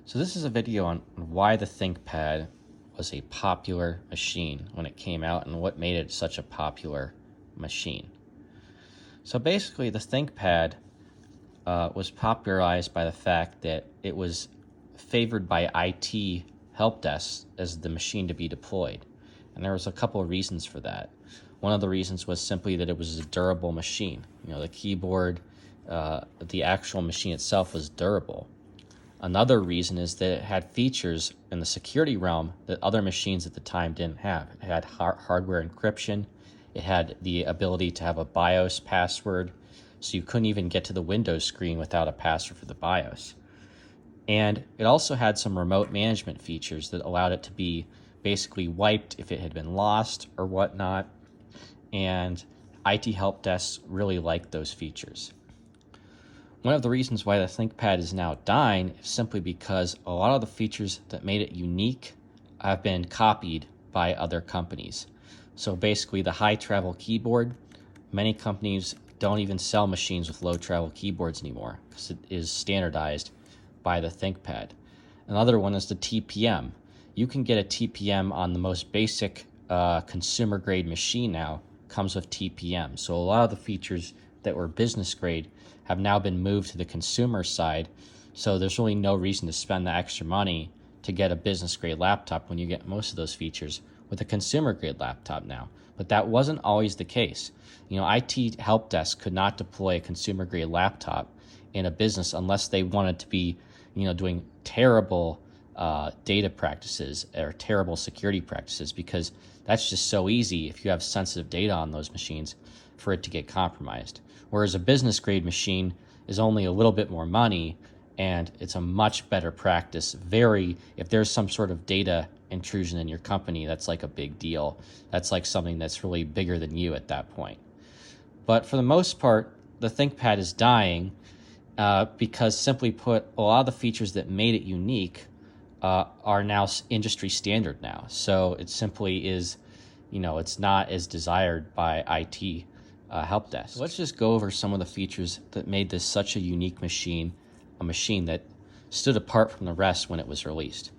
So this is a video on why the ThinkPad was a popular machine when it came out and what made it such a popular machine. So basically the ThinkPad was popularized by the fact that it was favored by IT help desks as the machine to be deployed. And there was a couple of reasons for that. One of the reasons was simply that it was a durable machine. The keyboard, the actual machine itself was durable. Another reason is that it had features in the security realm that other machines at the time didn't have. It had hardware encryption. It had the ability to have a BIOS password, so you couldn't even get to the Windows screen without a password for the BIOS. And it also had some remote management features that allowed it to be basically wiped if it had been lost or whatnot. And IT help desks really liked those features. One of the reasons why the ThinkPad is now dying is simply because a lot of the features that made it unique have been copied by other companies. So basically the high travel keyboard, many companies don't even sell machines with low travel keyboards anymore because it is standardized by the ThinkPad. Another one is the TPM. You can get a TPM on the most basic consumer grade machine now, comes with TPM. So a lot of the features that were business grade have now been moved to the consumer side. So there's really no reason to spend the extra money to get a business grade laptop when you get most of those features with a consumer grade laptop now. But that wasn't always the case. IT help desk could not deploy a consumer grade laptop in a business unless they wanted to be, doing terrible data practices or terrible security practices, because that's just so easy if you have sensitive data on those machines for it to get compromised. Whereas a business grade machine is only a little bit more money and it's a much better practice. If there's some sort of data intrusion in your company, that's like a big deal. That's like something that's really bigger than you at that point. But for the most part, the ThinkPad is dying because, simply put, a lot of the features that made it unique are now industry standard now. So it simply is, it's not as desired by IT help desk. So let's just go over some of the features that made this such a unique machine, a machine that stood apart from the rest when it was released.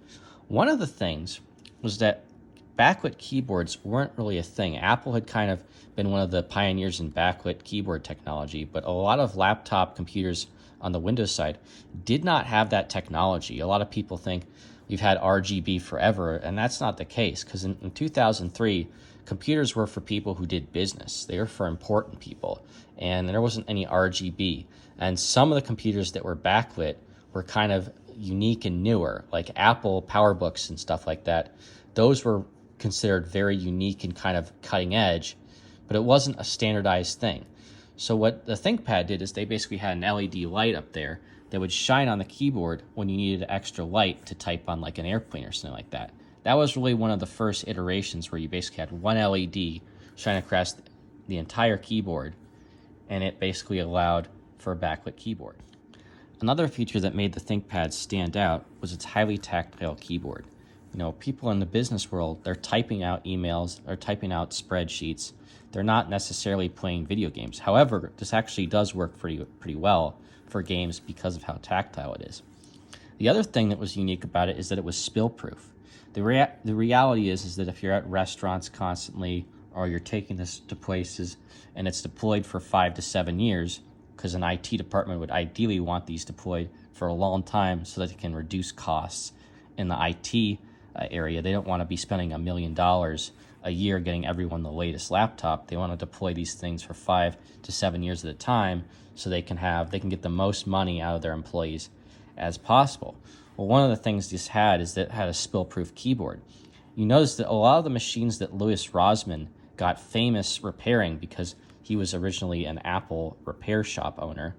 One of the things was that backlit keyboards weren't really a thing. Apple had kind of been one of the pioneers in backlit keyboard technology, but a lot of laptop computers on the Windows side did not have that technology. A lot of people think we've had RGB forever, and that's not the case, because in 2003, computers were for people who did business. They were for important people, and there wasn't any RGB. And some of the computers that were backlit were kind of unique and newer, like Apple PowerBooks and stuff like that. Those were considered very unique and kind of cutting edge, but it wasn't a standardized thing. So what the ThinkPad did is they basically had an LED light up there that would shine on the keyboard when you needed extra light to type on like an airplane or something like that. That was really one of the first iterations where you basically had one LED shine across the entire keyboard, and it basically allowed for a backlit keyboard. Another feature that made the ThinkPad stand out was its highly tactile keyboard. People in the business world, they're typing out emails, they're typing out spreadsheets. They're not necessarily playing video games. However, this actually does work pretty well for games because of how tactile it is. The other thing that was unique about it is that it was spill-proof. The reality is that if you're at restaurants constantly, or you're taking this to places and it's deployed for 5 to 7 years, because an IT department would ideally want these deployed for a long time so that it can reduce costs in the IT area. They don't want to be spending $1 million a year getting everyone the latest laptop. They want to deploy these things for 5 to 7 years at a time so they can get the most money out of their employees as possible. Well, one of the things this had is that it had a spill-proof keyboard. You notice that a lot of the machines that Louis Rossmann got famous repairing, because he was originally an Apple repair shop owner,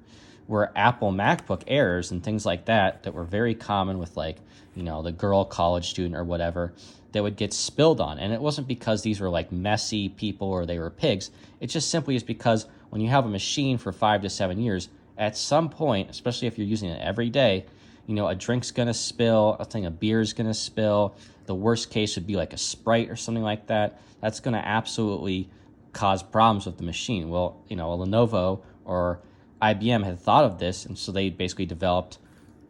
were Apple MacBook Airs and things like that were very common with the girl college student or whatever that would get spilled on. And it wasn't because these were like messy people or they were pigs. It just simply is because when you have a machine for 5 to 7 years, at some point, especially if you're using it every day, a drink's going to spill, a beer's going to spill. The worst case would be like a Sprite or something like that. That's going to absolutely cause problems with the machine. Well, a Lenovo or IBM had thought of this, and so they basically developed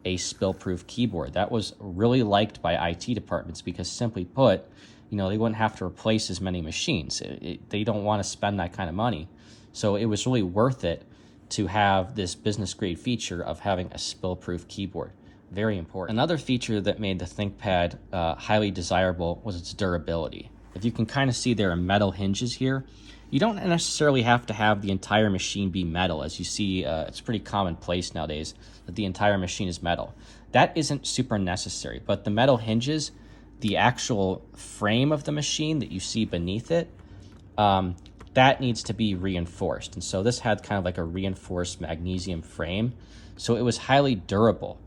a spill-proof keyboard. That was really liked by IT departments because, simply put, they wouldn't have to replace as many machines. They don't want to spend that kind of money. So it was really worth it to have this business-grade feature of having a spill-proof keyboard. Very important. Another feature that made the ThinkPad highly desirable was its durability. If you can kind of see, there are metal hinges here. You don't necessarily have to have the entire machine be metal. As you see, it's pretty commonplace nowadays that the entire machine is metal. That isn't super necessary, but the metal hinges, the actual frame of the machine that you see beneath it, that needs to be reinforced. And so this had kind of like a reinforced magnesium frame, so it was highly durable.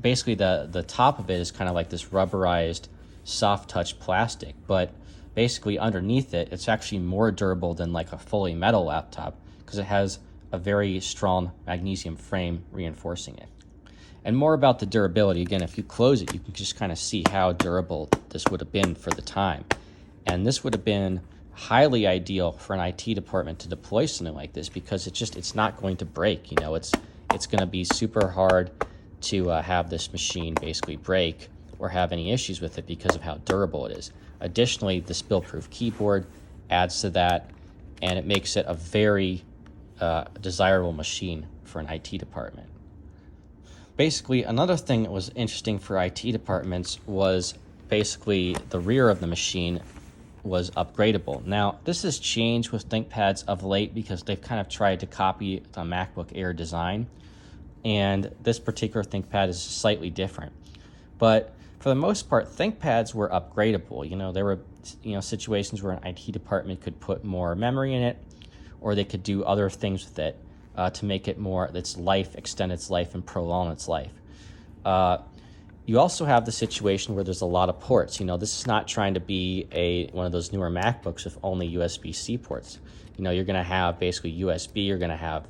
Basically, the top of it is kind of like this rubberized, soft touch plastic, but basically underneath it, it's actually more durable than like a fully metal laptop because it has a very strong magnesium frame reinforcing it. And more about the durability, again, if you close it, you can just kind of see how durable this would have been for the time. And this would have been highly ideal for an IT department to deploy something like this because it's not going to break. It's going to be super hard to have this machine basically break or have any issues with it because of how durable it is. Additionally, the spill-proof keyboard adds to that, and it makes it a very desirable machine for an IT department. Basically, another thing that was interesting for IT departments was basically the rear of the machine was upgradable. Now, this has changed with ThinkPads of late because they've kind of tried to copy the MacBook Air design, and this particular ThinkPad is slightly different. But for the most part, ThinkPads were upgradable. There were situations where an IT department could put more memory in it, or they could do other things with it to make it more, extend its life and prolong its life. You also have the situation where there's a lot of ports. This is not trying to be one of those newer MacBooks with only USB-C ports. You're going to have basically USB, you're going to have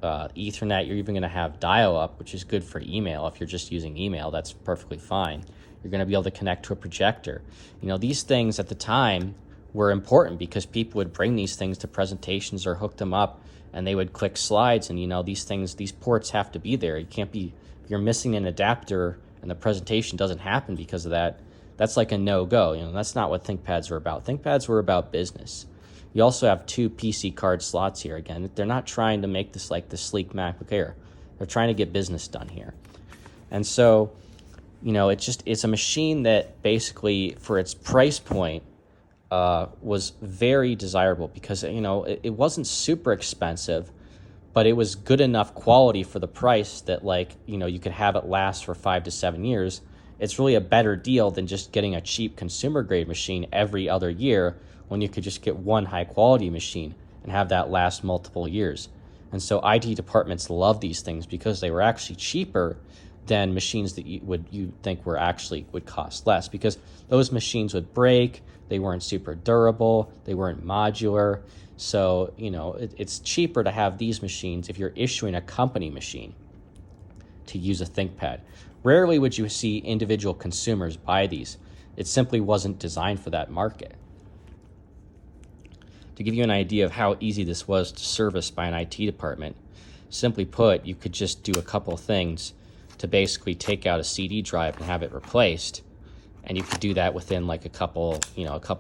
Ethernet, you're even going to have dial-up, which is good for email. If you're just using email, that's perfectly fine. You're going to be able to connect to a projector. These things at the time were important because people would bring these things to presentations or hook them up, and they would click slides, and these ports have to be there. If you're missing an adapter and the presentation doesn't happen because of that, that's like a no-go. That's not what ThinkPads were about. ThinkPads were about business. You also have 2 PC card slots here. Again, they're not trying to make this like the sleek MacBook Air. They're trying to get business done here. And so, it's a machine that basically, for its price point, was very desirable because, it wasn't super expensive, but it was good enough quality for the price that, you could have it last for 5 to 7 years. It's really a better deal than just getting a cheap consumer grade machine every other year when you could just get one high quality machine and have that last multiple years. And so IT departments love these things because they were actually cheaper than machines that you think would cost less, because those machines would break, they weren't super durable, they weren't modular. So, it's cheaper to have these machines if you're issuing a company machine to use a ThinkPad. Rarely would you see individual consumers buy these. It simply wasn't designed for that market. To give you an idea of how easy this was to service by an IT department, simply put, you could just do a couple things to basically take out a CD drive and have it replaced, and you could do that within like a couple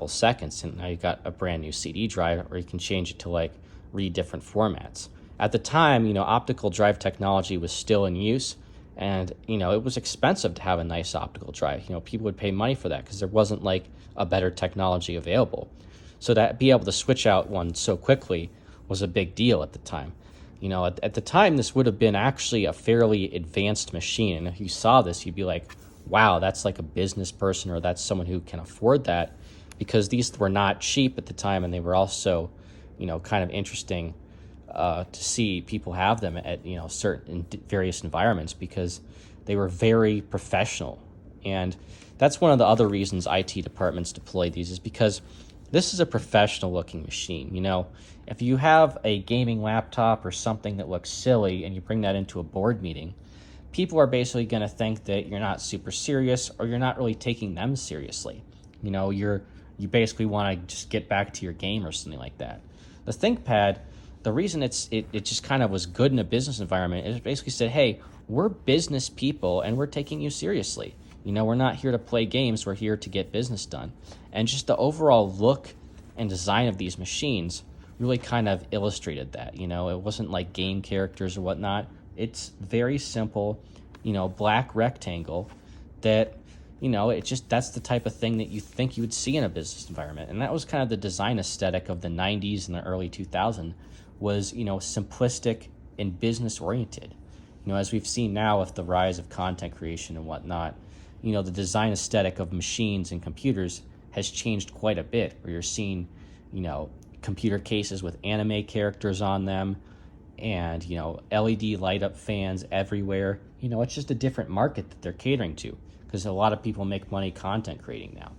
seconds, and now you got a brand new CD drive, or you can change it to read different formats. At the time, optical drive technology was still in use, and it was expensive to have a nice optical drive. People would pay money for that because there wasn't a better technology available. So that be able to switch out one so quickly was a big deal at the time. At the time, this would have been actually a fairly advanced machine. And if you saw this, you'd be like, wow, that's like a business person, or that's someone who can afford that, because these were not cheap at the time, and they were also, kind of interesting to see people have them at, certain various environments, because they were very professional. And that's one of the other reasons IT departments deploy these, is because this is a professional looking machine. If you have a gaming laptop or something that looks silly and you bring that into a board meeting, people are basically going to think that you're not super serious, or you're not really taking them seriously. You basically want to just get back to your game or something like that. The ThinkPad, the reason it just kind of was good in a business environment is it basically said, hey, we're business people and we're taking you seriously. We're not here to play games, we're here to get business done. And just the overall look and design of these machines really kind of illustrated that. It wasn't like game characters or whatnot. It's very simple, black rectangle that, that's the type of thing that you think you would see in a business environment. And that was kind of the design aesthetic of the 90s and the early 2000s was, simplistic and business oriented. As we've seen now with the rise of content creation and whatnot, the design aesthetic of machines and computers has changed quite a bit, where you're seeing, computer cases with anime characters on them and, LED light up fans everywhere. It's just a different market that they're catering to because a lot of people make money content creating now.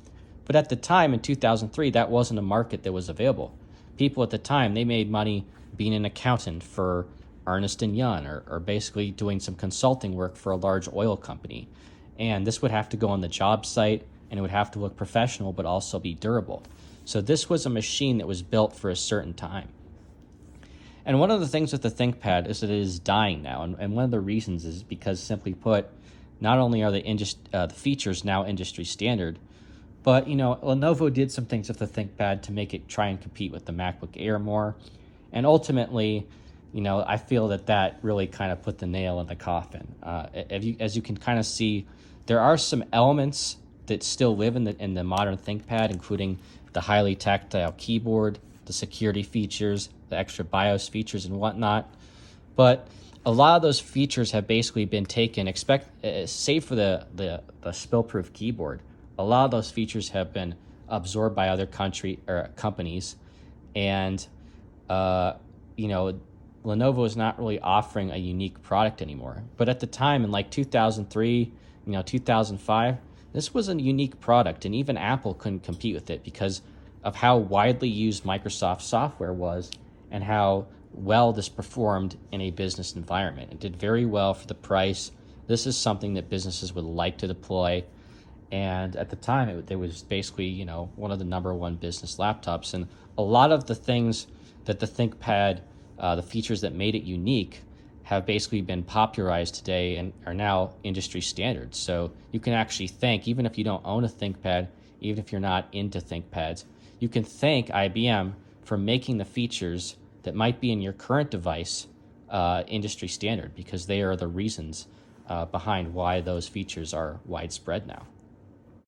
But at the time in 2003, that wasn't a market that was available. People at the time, they made money being an accountant for Ernst & Young or basically doing some consulting work for a large oil company. And this would have to go on the job site and it would have to look professional but also be durable. So this was a machine that was built for a certain time. And one of the things with the ThinkPad is that it is dying now. And one of the reasons is because, simply put, not only are the features now industry standard, but, Lenovo did some things with the ThinkPad to make it try and compete with the MacBook Air more. And ultimately, I feel that really kind of put the nail in the coffin. As you can kind of see, there are some elements that still live in the modern ThinkPad, including the highly tactile keyboard, the security features, the extra BIOS features and whatnot. But a lot of those features have basically been taken, save for the spill-proof keyboard. A lot of those features have been absorbed by other companies. And, Lenovo is not really offering a unique product anymore. But at the time, in like 2003, 2005, this was a unique product, and even Apple couldn't compete with it because of how widely used Microsoft software was and how well this performed in a business environment. It did very well for the price. This is something that businesses would like to deploy. And at the time, it was basically, one of the number one business laptops. And a lot of the things that the ThinkPad, the features that made it unique, have basically been popularized today and are now industry standards. So you can actually thank, even if you don't own a ThinkPad, even if you're not into ThinkPads, you can thank IBM for making the features that might be in your current device industry standard, because they are the reasons behind why those features are widespread now.